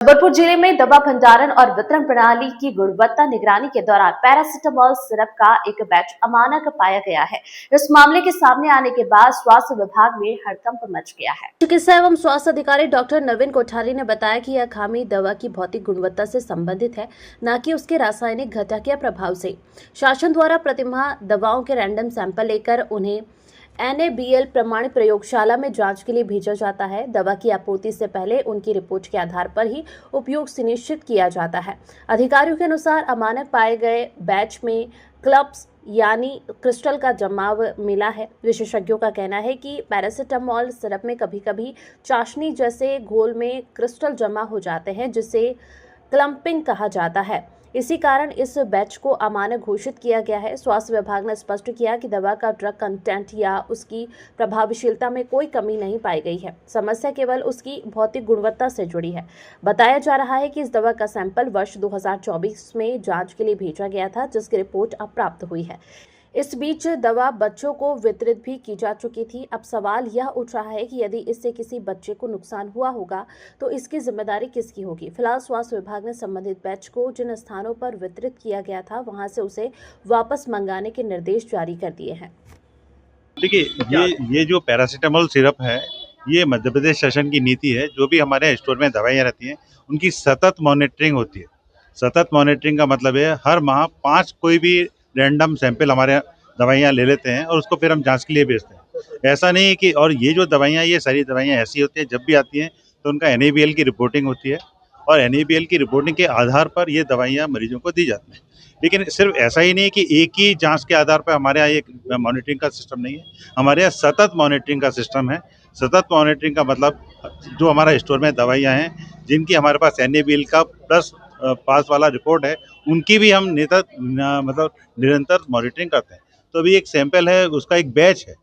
जबलपुर जिले में दवा भंडारण और वितरण प्रणाली की गुणवत्ता निगरानी के दौरान पैरासिटामोल सिरप का एक बैच अमानक पाया गया है। इस मामले के सामने आने के बाद स्वास्थ्य विभाग में हड़कंप मच गया है। चिकित्सा एवं स्वास्थ्य अधिकारी डॉक्टर नवीन कोठारी ने बताया कि यह खामी दवा की भौतिक गुणवत्ता से संबंधित है, न कि उसके रासायनिक घटक या प्रभाव से। शासन द्वारा प्रतिमाह दवाओं के रैंडम सैंपल लेकर उन्हें NABL प्रमाणित प्रयोगशाला में जांच के लिए भेजा जाता है। दवा की आपूर्ति से पहले उनकी रिपोर्ट के आधार पर ही उपयोग सुनिश्चित किया जाता है। अधिकारियों के अनुसार अमानक पाए गए बैच में क्लब्स यानी क्रिस्टल का जमाव मिला है। विशेषज्ञों का कहना है कि पैरासिटामोल सिरप में कभी कभी चाशनी जैसे घोल में क्रिस्टल जमा हो जाते हैं, जिसे क्लम्पिंग कहा जाता है। इसी कारण इस बैच को अमानक घोषित किया गया है। स्वास्थ्य विभाग ने स्पष्ट किया कि दवा का ड्रग कंटेंट या उसकी प्रभावशीलता में कोई कमी नहीं पाई गई है। समस्या केवल उसकी भौतिक गुणवत्ता से जुड़ी है। बताया जा रहा है कि इस दवा का सैंपल वर्ष 2024 में जांच के लिए भेजा गया था, जिसकी रिपोर्ट अब प्राप्त हुई है। इस बीच दवा बच्चों को वितरित भी की जा चुकी थी। अब सवाल यह उठ रहा है कि यदि इससे किसी बच्चे को नुकसान हुआ होगा तो इसकी जिम्मेदारी किसकी होगी। फिलहाल स्वास्थ्य विभाग ने संबंधित बैच को जिन स्थानों पर वितरित किया गया था वहां से उसे वापस मंगाने के निर्देश जारी कर दिए हैं। देखिए, ये जो पैरासिटामोल सिरप है, ये मध्य प्रदेश शासन की नीति है। जो भी हमारे स्टोर में दवाइयाँ रहती हैं उनकी सतत मॉनिटरिंग होती है। सतत मॉनिटरिंग का मतलब है हर माह 5 कोई भी रैंडम सैंपल हमारे दवाइयाँ ले लेते हैं और उसको फिर हम जांच के लिए भेजते हैं। ऐसा नहीं है कि और ये जो दवाइयाँ, ये सारी दवाइयाँ ऐसी होती हैं, जब भी आती हैं तो उनका NABL की रिपोर्टिंग होती है और NABL की रिपोर्टिंग के आधार पर ये दवाइयाँ मरीजों को दी जाती हैं। लेकिन सिर्फ ऐसा ही नहीं है कि एक ही जांच के आधार पर हमारे यहाँ एक मॉनिटरिंग का सिस्टम नहीं है। हमारे यहाँ सतत मॉनिटरिंग का सिस्टम है। सतत मॉनिटरिंग का मतलब जो हमारा स्टोर में दवाइयाँ हैं, जिनकी हमारे पास NABL का प्लस पास वाला रिपोर्ट है, उनकी भी हम मतलब निरंतर मॉनिटरिंग करते हैं। तो अभी एक सैंपल है, उसका एक बैच है,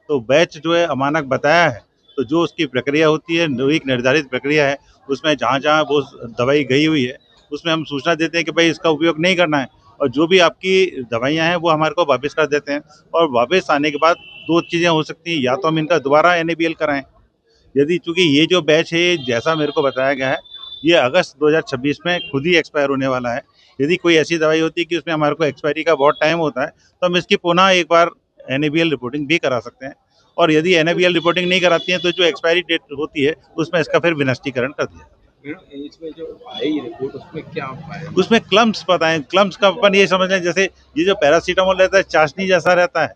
तो बैच जो है अमानक बताया है, तो जो उसकी प्रक्रिया होती है, जो एक निर्धारित प्रक्रिया है, उसमें जहाँ वो दवाई गई हुई है, उसमें हम सूचना देते हैं कि भाई इसका उपयोग नहीं करना है, और जो भी आपकी दवाइयाँ हैं वो हमारे को वापस कर देते हैं। और वापस आने के बाद 2 चीज़ें हो सकती हैं, या तो हम इनका दोबारा NABL कराएं, यदि चूँकि ये जो बैच है, जैसा मेरे को बताया गया है, ये अगस्त 2026 में खुद ही एक्सपायर होने वाला है। यदि कोई ऐसी दवाई होती है कि उसमें हमारे को एक्सपायरी का बहुत टाइम होता है, तो हम इसकी पुनः एक बार NABL रिपोर्टिंग भी करा सकते हैं। और यदि NABL रिपोर्टिंग नहीं कराती हैं, तो जो एक्सपायरी डेट होती है, उसमें इसका फिर विनिष्टीकरण कर दिया। इसमें जो आई रिपोर्ट, उसमें क्या पाया? उसमें क्लम्प्स बताएं। क्लम्प्स का अपन ये समझ लें, जैसे ये जो पैरासिटामोल रहता है चाशनी जैसा रहता है,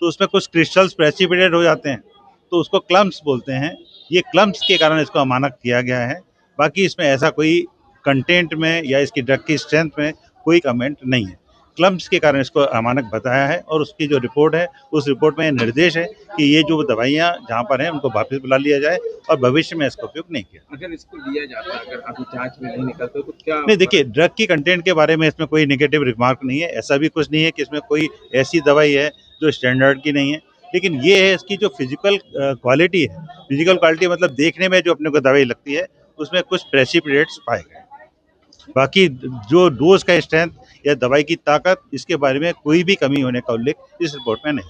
तो उसमें कुछ क्रिस्टल्स प्रेसिपिटेट हो जाते हैं, तो उसको क्लम्प्स बोलते हैं। ये क्लम्प्स के कारण इसको अमानक किया गया है। बाकी इसमें ऐसा कोई कंटेंट में या इसकी ड्रग की स्ट्रेंथ में कोई कमेंट नहीं है। क्लम्प्स के कारण इसको अमानक बताया है, और उसकी जो रिपोर्ट है, उस रिपोर्ट में निर्देश है कि ये जो दवाइयाँ जहाँ पर हैं उनको वापस बुला लिया जाए और भविष्य में इसका उपयोग नहीं किया। अगर इसको लिया जाता है, अगर अभी जांच में नहीं निकलता तो क्या? नहीं, देखिए, ड्रग की कंटेंट के बारे में इसमें कोई नेगेटिव रिमार्क नहीं है। ऐसा भी कुछ नहीं है कि इसमें कोई ऐसी दवाई है जो स्टैंडर्ड की नहीं है। लेकिन ये है इसकी जो फिजिकल क्वालिटी है, फिजिकल क्वालिटी मतलब देखने में जो अपने को दवाई लगती है, उसमें कुछ प्रेसिपिटेट्स पाए गए। बाकी जो डोज का स्ट्रेंथ या दवाई की ताकत, इसके बारे में कोई भी कमी होने का उल्लेख इस रिपोर्ट में नहीं।